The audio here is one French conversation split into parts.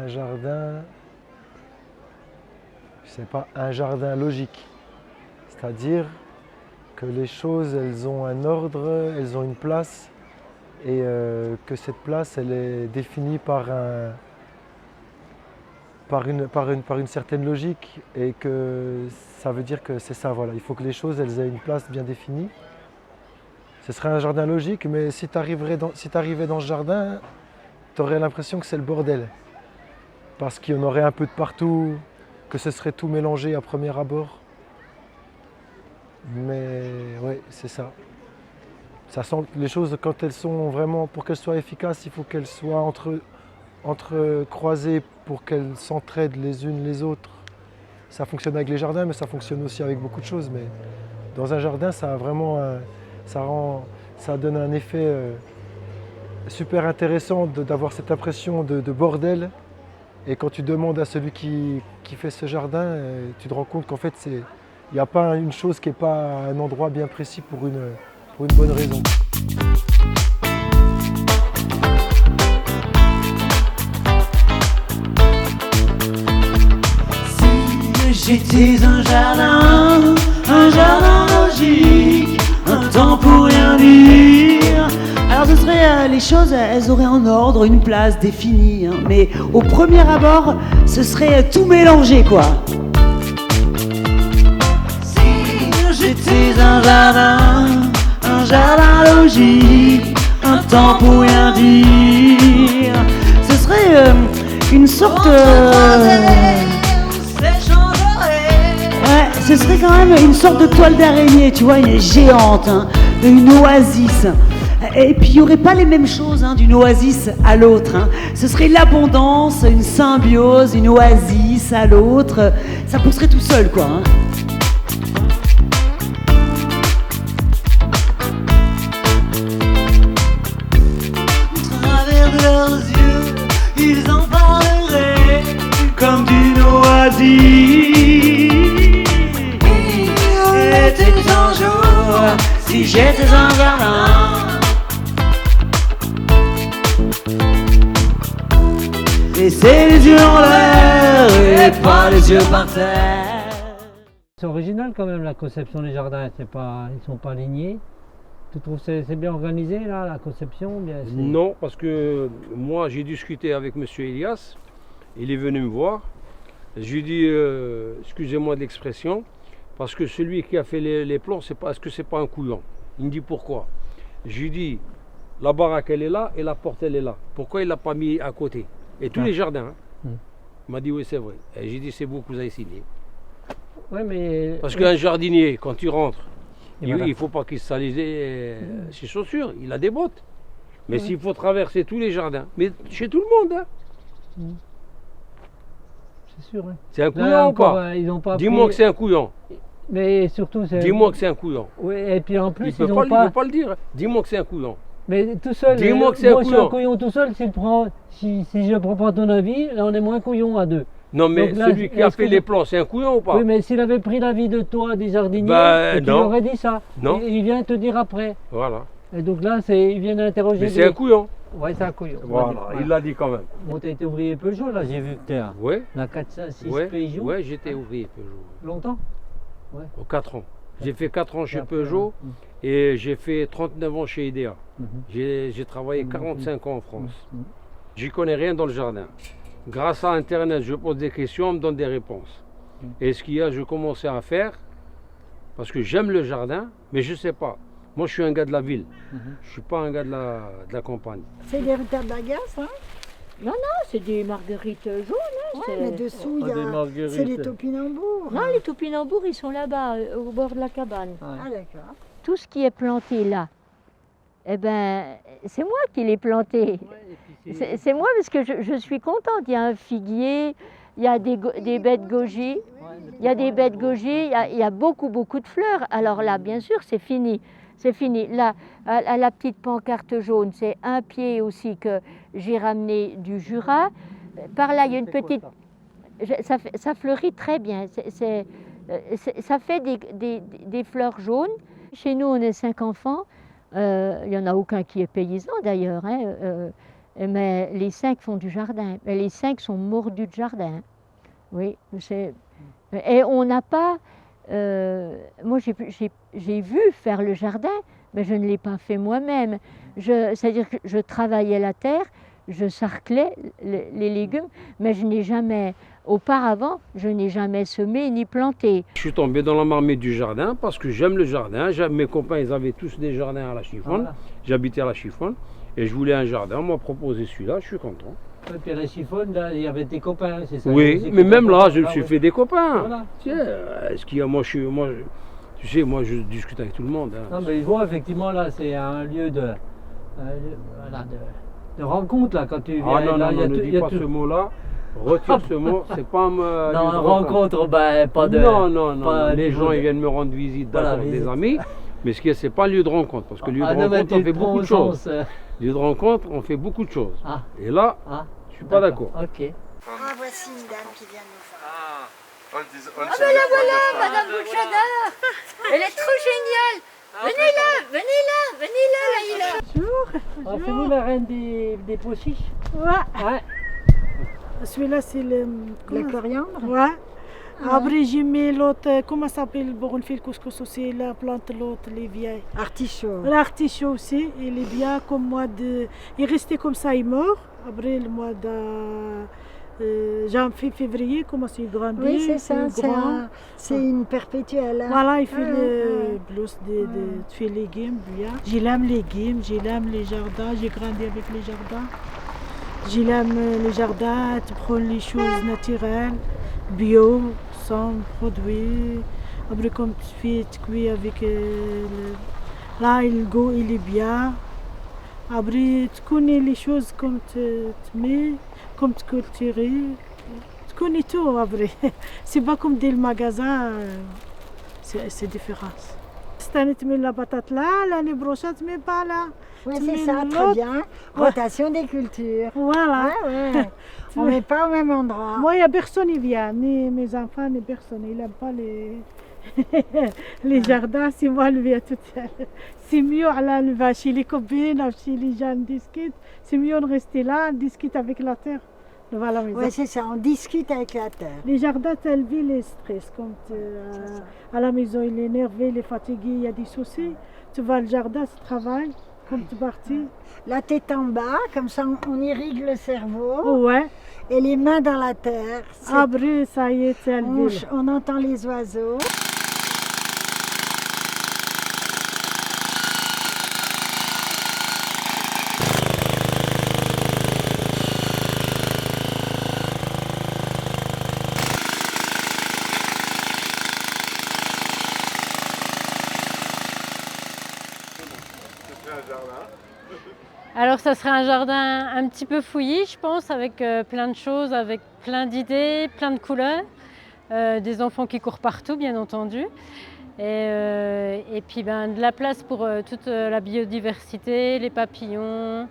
un jardin, je sais pas, un jardin logique. C'est-à-dire que les choses, elles ont un ordre, elles ont une place et que cette place, elle est définie par une certaine logique et que ça veut dire que c'est ça, voilà. Il faut que les choses, elles aient une place bien définie. Ce serait un jardin logique, mais si tu arrivais dans ce jardin, tu aurais l'impression que c'est le bordel. Parce qu'il y en aurait un peu de partout, que ce serait tout mélangé à premier abord. Mais oui, c'est ça. Ça sent que les choses, quand elles sont vraiment, pour qu'elles soient efficaces, il faut qu'elles soient entrecroisées pour qu'elles s'entraident les unes les autres. Ça fonctionne avec les jardins, mais ça fonctionne aussi avec beaucoup de choses. Mais dans un jardin, ça a vraiment, ça donne un effet super intéressant d'avoir cette impression de bordel. Et quand tu demandes à celui qui fait ce jardin, tu te rends compte qu'en fait, il n'y a pas une chose qui n'est pas à un endroit bien précis pour une bonne raison. Si j'étais un jardin logique, un temps pour rien dire. Alors ce serait, les choses, elles auraient un ordre, une place définie, hein, mais au premier abord, ce serait tout mélangé, quoi. Si j'étais un jardin logique, un temps pour rien dire, ce serait une sorte... Ouais, ce serait quand même une sorte de toile d'araignée, tu vois, une géante, hein, une oasis. Et puis il n'y aurait pas les mêmes choses, hein, d'une oasis à l'autre, hein. Ce serait l'abondance, une symbiose, une oasis à l'autre. Ça pousserait tout seul, quoi, hein. Au travers de leurs yeux, ils en parleraient comme d'une oasis. Était un jour, si j'étais un jardin. Laissez les yeux en l'air et pas les yeux par terre. C'est original quand même la conception des jardins, ils ne sont pas alignés. Tu trouves que c'est bien organisé là, la conception bien, Non, parce que moi j'ai discuté avec M. Elias, il est venu me voir. Je lui ai dit, excusez-moi de l'expression, parce que celui qui a fait les plans, est-ce que c'est pas un couillon? Il me dit pourquoi? Je lui ai dit, la baraque elle est là et la porte elle est là. Pourquoi il ne l'a pas mis à côté? Et tous les jardins. Hein. Il m'a dit oui c'est vrai. Et j'ai dit c'est vous que vous avez signé. Ouais, mais... Parce qu'un jardinier, quand il rentre, il voilà. ne faut pas qu'il se salisse ses chaussures. Il a des bottes. Mais s'il faut traverser tous les jardins, mais chez tout le monde. Hein. C'est sûr. Hein. C'est un couillon ou pas? Dis-moi que c'est un couillon. Mais surtout c'est... Dis-moi que c'est un couillon. Oui, et puis en plus il ne peut pas le dire. Dis-moi que c'est un couillon. Mais tout seul, dis-moi que c'est un couillon. Moi je suis un couillon tout seul, si je prends pas ton avis, là on est moins couillon à deux. Non mais donc, là, celui qui a fait les plans, c'est un couillon ou pas? Oui mais s'il avait pris l'avis de toi, des jardiniers, il aurait dit ça. Non. Il vient te dire après. Voilà. Et donc là, il vient d'interroger. Mais c'est un couillon. Oui, c'est un couillon. Voilà, il l'a dit quand même. Bon, tu as été ouvrier Peugeot là, j'ai vu que tu es Oui. La 406 Peugeot. Oui, j'étais ouvrier Peugeot. Longtemps? Ouais. 4 ans. J'ai fait 4 ans chez Peugeot et j'ai fait 39 ans chez IDEA. J'ai travaillé 45 ans en France. J'y connais rien dans le jardin. Grâce à Internet, je pose des questions, on me donne des réponses. Et ce qu'il y a, je commençais à faire, parce que j'aime le jardin, mais je ne sais pas. Moi, je suis un gars de la ville. Je ne suis pas un gars de la campagne. C'est des retards d'agace, hein? Non, non, c'est des marguerites jaunes. Hein, Ouais, mais dessous, il y a... c'est les topinambours. Non, les topinambours, ils sont là-bas, au bord de la cabane. Ah, d'accord. Tout ce qui est planté là, eh ben, c'est moi qui l'ai planté. Ouais, c'est moi parce que je suis contente. Il y a un figuier, il y a des baies de goji, il y a des baies de goji, il y a beaucoup de fleurs. Alors là, bien sûr, c'est fini. C'est fini. Là, à la petite pancarte jaune, c'est un pied aussi que j'ai ramené du Jura. Par là, il y a une petite... Ça fleurit très bien. Ça fait des fleurs jaunes. Chez nous, on est 5 enfants. Il n'y en a aucun qui est paysan d'ailleurs. Hein. Mais les 5 font du jardin. Mais les 5 sont mordus de jardin. Oui, et on n'a pas... moi, j'ai vu faire le jardin, mais je ne l'ai pas fait moi-même. C'est-à-dire que je travaillais la terre, je sarclais les légumes, mais je n'ai jamais... Auparavant, je n'ai jamais semé ni planté. Je suis tombé dans la marmite du jardin parce que j'aime le jardin. Mes copains, ils avaient tous des jardins à la chiffonne. Voilà. J'habitais à la chiffonne et je voulais un jardin. On m'a proposé celui-là, je suis content. Et puis à la chiffonne, là, il y avait tes copains, c'est ça? Oui, mais même là, je me suis fait des copains. Voilà. Tiens, est-ce qu'il y a, tu sais, moi, je discute avec tout le monde. Hein. Non, mais je vois, effectivement, là, c'est un lieu de rencontre, là, quand tu viens. Ah non, là, ne dis pas ce mot-là. Retire ce mot, c'est pas un non, rencontre, ben, pas de... Non, les gens, ils viennent me rendre visite, d'accord, des amis. Mais ce qui est, c'est pas lieu de rencontre, parce que lieu de rencontre, on fait beaucoup de choses. Lieu de rencontre, on fait beaucoup de choses. Ah. Et là, je suis pas d'accord. Ok. Ah, voici une dame qui vient nous voir. Ah ben la voilà, Madame Bouchadar. Elle est trop géniale. Venez là, Laïla. Bonjour. Ah, c'est vous la reine des pois chiches? Ouais. Celui-là, c'est la coriandre. Ouais. Après, j'ai mis l'autre, comment ça s'appelle, on fait le couscous aussi, la plante, l'autre, les vieilles. Artichaut. L'artichaut aussi, il est bien comme mois de... Il est resté comme ça, il est mort. Après, le mois de janvier, février, comment c'est grandi. Oui, c'est ça, c'est une perpétuelle. Hein. Voilà, il fait le blouse de légumes, bien. J'aime les légumes, j'aime les jardins, j'ai grandi avec les jardins. J'aime les jardins, tu prends les choses naturelles, bio, sans produits. Après, comme tu fais, tu cuis avec là, le goût, il est bien. Après, tu connais les choses comme tu mets, comme tu cultures. Tu connais tout après. C'est pas comme des magasins, c'est différent. Cette année, tu mets la patate là, l'année prochaine, tu mets pas là. Oui, c'est ça, très bien. Rotation des cultures. Voilà. Ouais. On ne met pas au même endroit. Moi, il n'y a personne qui vient, ni mes enfants, ni personne. Ils n'aiment pas les jardins, c'est moi qui viens toute seule. C'est mieux aller chez les copines, chez les gens discutent. C'est mieux de rester là, discuter avec la terre. Oui, c'est ça, on discute avec la terre. Les jardins, tu vis les stress. Quand à la maison, il est énervé, il est fatigué, il y a des soucis. Tu vas au jardin, tu travailles. Comme tu es parti. La tête en bas, comme ça on irrigue le cerveau. Ouais. Et les mains dans la terre. Après, ça y est, c'est on entend les oiseaux. Alors ça serait un jardin un petit peu fouillis, je pense, avec plein de choses, avec plein d'idées, plein de couleurs, des enfants qui courent partout, bien entendu, et puis de la place pour toute la biodiversité, les papillons,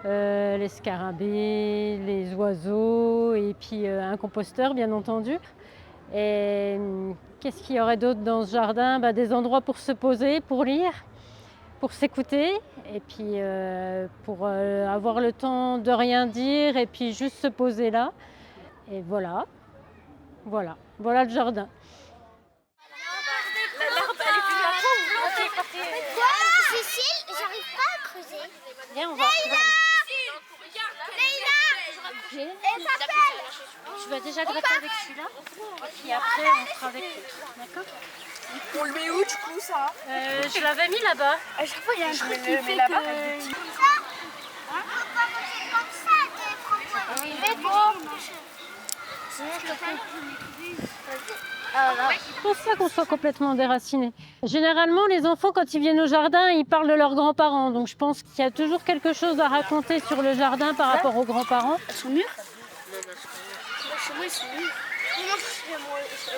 les scarabées, les oiseaux, et puis un composteur, bien entendu. Et qu'est-ce qu'il y aurait d'autre dans ce jardin? Des endroits pour se poser, pour lire, pour s'écouter, et puis pour avoir le temps de rien dire et puis juste se poser là. Et voilà le jardin. L'arbre, elle est plus là. Quoi, Cécile, j'arrive pas à creuser. Viens, on va. Leïla, elle s'appelle. Je vais déjà gratter avec celui-là, et puis après on fera avec l'autre, d'accord? On le met où du coup ça? Je l'avais mis là-bas. À chaque fois il y a un truc qui fait là-bas. C'est pour ça qu'on soit complètement déraciné. Généralement, les enfants, quand ils viennent au jardin, ils parlent de leurs grands-parents. Donc je pense qu'il y a toujours quelque chose à raconter sur le jardin par rapport aux grands-parents. Elles sont mûres? Chez moi, ils sont mûrs.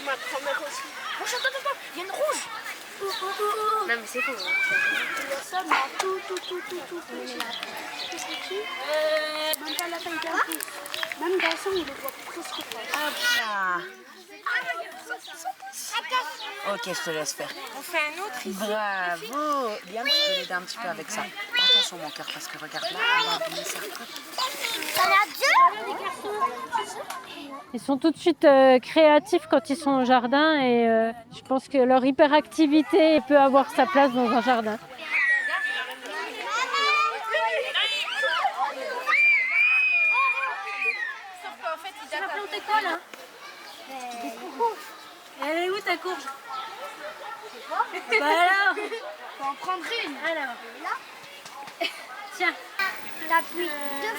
Ma grand-mère aussi. Oh, attends, il y a une rouge. Non, mais c'est faux. Il y a ça, mais tout. Même pas la taille d'un pouce. Même dans le sang, on les voit presque pas. Ah, Ok, je te laisse faire. On fait un autre ici. Bravo. Bien, je peux l'aider un petit peu avec ça. Attention mon cœur, parce que regarde là, on va abîmer ça. Ils sont tout de suite créatifs quand ils sont au jardin et je pense que leur hyperactivité peut avoir sa place dans un jardin. Tu as planté quoi là? Des courges. Elle est où ta courge? Bah alors, faut en prendre une. Alors, là. Tiens. T'appuies 2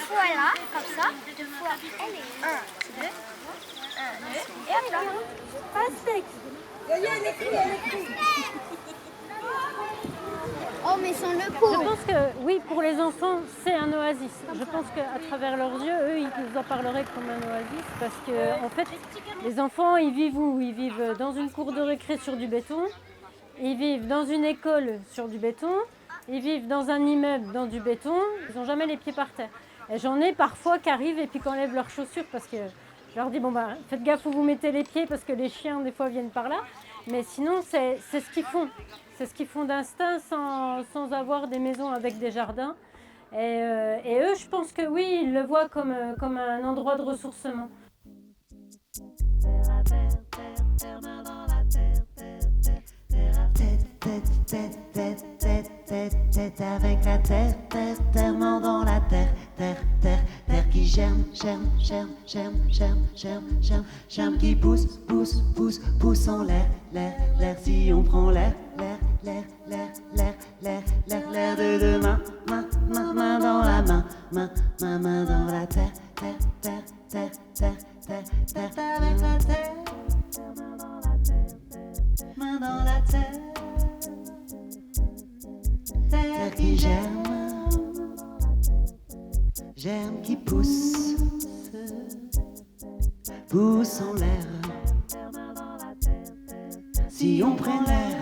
fois là, comme ça. 2 fois. Elle est 1, 2. 1, 2. Et hop là. Pastèque. Oh, mais sans le pot. Je pense que oui, pour les enfants, c'est un oasis. Je pense qu'à travers leurs yeux, eux, ils nous en parleraient comme un oasis parce que, en fait, les enfants, ils vivent où? Ils vivent dans une cour de récré sur du béton, ils vivent dans une école sur du béton, ils vivent dans un immeuble dans du béton, ils n'ont jamais les pieds par terre. Et j'en ai parfois qui arrivent et puis qui enlèvent leurs chaussures parce que je leur dis, bon bah, faites gaffe où vous mettez les pieds parce que les chiens, des fois, viennent par là. Mais sinon, c'est ce qu'ils font. C'est ce qu'ils font d'instinct sans avoir des maisons avec des jardins. Et eux, je pense que oui, ils le voient comme un endroit de ressourcement. Tête avec la terre, terre, main dans la terre, terre qui germe, germe qui pousse en l'air, si on prend l'air de demain, main dans la main dans la terre, avec la terre, main dans la terre. Terre qui germe qui pousse en l'air. Si on prend l'air,